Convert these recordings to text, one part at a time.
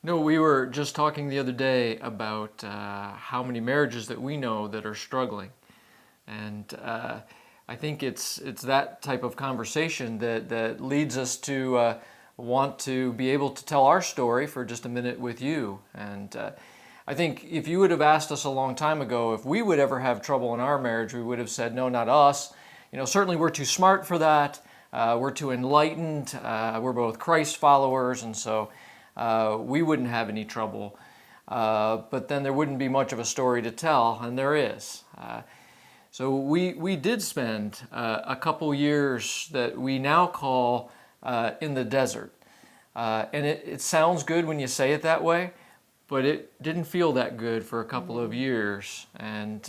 No, we were just talking the other day about how many marriages that we know that are struggling, and I think it's that type of conversation that leads us to want to be able to tell our story for just a minute with you. And I think if you would have asked us a long time ago if we would ever have trouble in our marriage, we would have said, no, not us. Certainly we're too smart for that. We're too enlightened. We're both Christ followers, and so we wouldn't have any trouble. But then there wouldn't be much of a story to tell, and there is. So we did spend a couple years that we now call in the desert. And it sounds good when you say it that way, but it didn't feel that good for a couple of years. And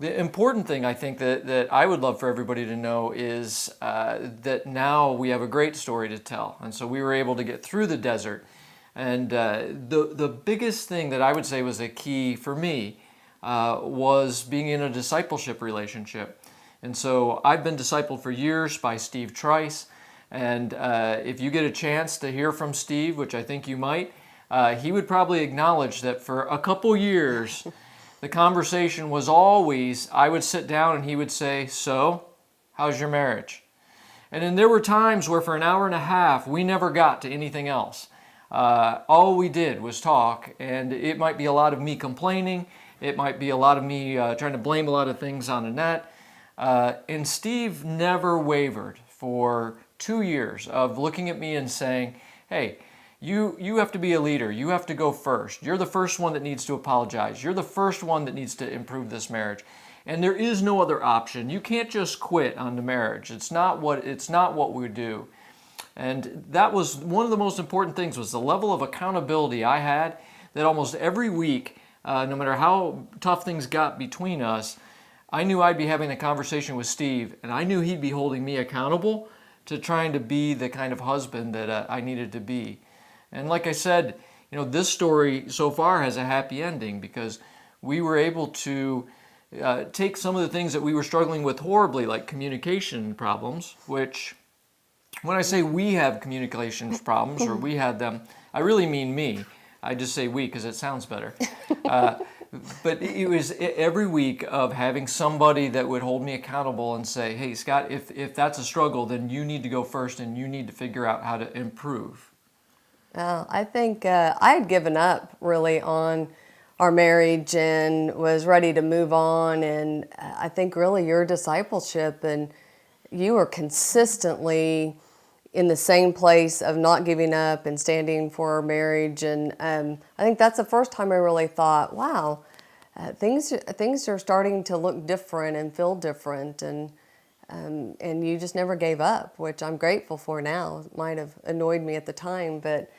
the important thing I think that I would love for everybody to know is that now we have a great story to tell. And so we were able to get through the desert. And the biggest thing that I would say was a key for me was being in a discipleship relationship. And so I've been discipled for years by Steve Trice. And if you get a chance to hear from Steve, which I think you might, he would probably acknowledge that for a couple years, the conversation was always, I would sit down and he would say, so, how's your marriage? And then there were times where for an hour and a half, we never got to anything else. All we did was talk, and it might be a lot of me complaining. It might be a lot of me trying to blame a lot of things on Annette. And Steve never wavered for 2 years of looking at me and saying, hey, you have to be a leader. You have to go first. You're the first one that needs to apologize. You're the first one that needs to improve this marriage. And there is no other option. You can't just quit on the marriage. It's not what we do. And that was one of the most important things, was the level of accountability I had, that almost every week, no matter how tough things got between us, I knew I'd be having a conversation with Steve, and I knew he'd be holding me accountable to trying to be the kind of husband that I needed to be. And like I said, this story so far has a happy ending because we were able to take some of the things that we were struggling with horribly, like communication problems, which when I say we have communication problems or we had them, I really mean me. I just say we because it sounds better. But it was every week of having somebody that would hold me accountable and say, hey, Scott, if that's a struggle, then you need to go first and you need to figure out how to improve. I think I had given up really on our marriage and was ready to move on. And I think really your discipleship, and you were consistently in the same place of not giving up and standing for our marriage. And I think that's the first time I really thought, wow, things are starting to look different and feel different. And you just never gave up, which I'm grateful for now. It might have annoyed me at the time, but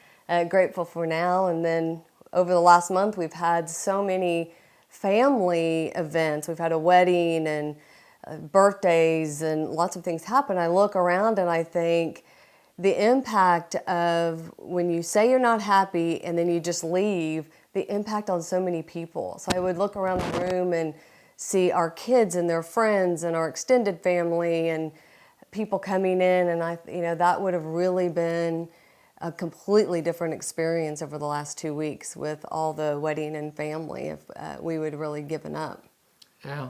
grateful for now. And then over the last month, we've had so many family events. We've had a wedding and birthdays and lots of things happen. I look around and I think the impact of when you say you're not happy and then you just leave, the impact on so many people. So I would look around the room and see our kids and their friends and our extended family and people coming in, and that would have really been a completely different experience over the last 2 weeks with all the wedding and family if we would have really given up. Yeah.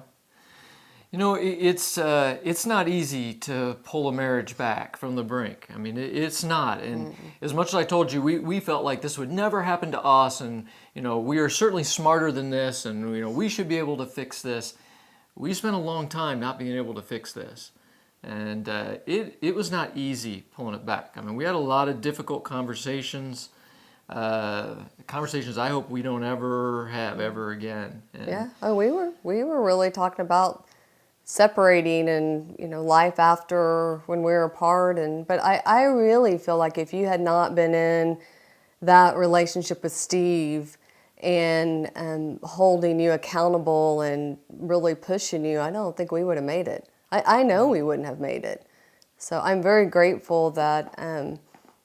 It's not easy to pull a marriage back from the brink. I mean, it's not. And as much as I told you, we felt like this would never happen to us, and we are certainly smarter than this, and we should be able to fix this. We spent a long time not being able to fix this, and it was not easy pulling it back. I mean, we had a lot of difficult conversations. Conversations I hope we don't ever have ever again. And yeah. Oh, we were really talking about separating and life after when we were apart, but I really feel like if you had not been in that relationship with Steve and holding you accountable and really pushing you, I don't think we would have made it. I know we wouldn't have made it. So I'm very grateful that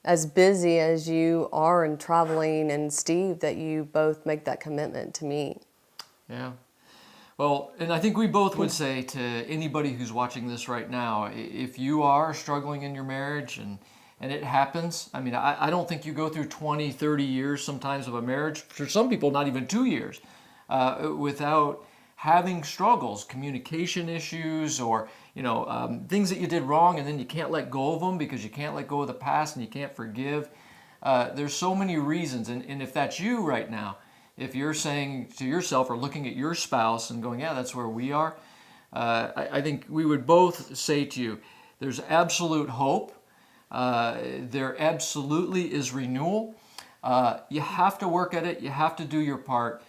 as busy as you are and traveling, and Steve, that you both make that commitment to me. Yeah. Well, and I think we both would say to anybody who's watching this right now, if you are struggling in your marriage and and it happens. I mean, I don't think you go through 20, 30 years sometimes of a marriage, for some people not even 2 years, without having struggles, communication issues, or things that you did wrong and then you can't let go of them because you can't let go of the past and you can't forgive. There's so many reasons, and if that's you right now, if you're saying to yourself or looking at your spouse and going, yeah, that's where we are, I think we would both say to you, there's absolute hope. There absolutely is renewal. You have to work at it. You have to do your part.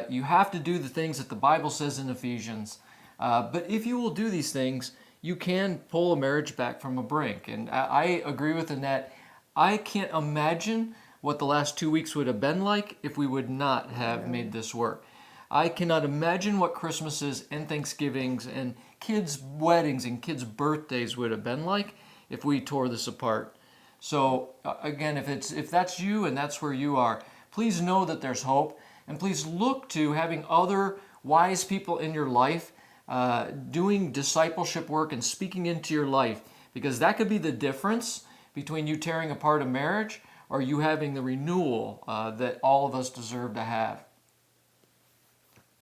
You have to do the things that the Bible says in Ephesians. But if you will do these things, you can pull a marriage back from a brink. And I agree with Annette. I can't imagine what the last 2 weeks would have been like if we would not have made this work. I cannot imagine what Christmases and Thanksgivings and kids' weddings and kids' birthdays would have been like if we tore this apart. So again, if that's you and that's where you are, please know that there's hope, and please look to having other wise people in your life doing discipleship work and speaking into your life, because that could be the difference between you tearing apart a marriage or you having the renewal that all of us deserve to have.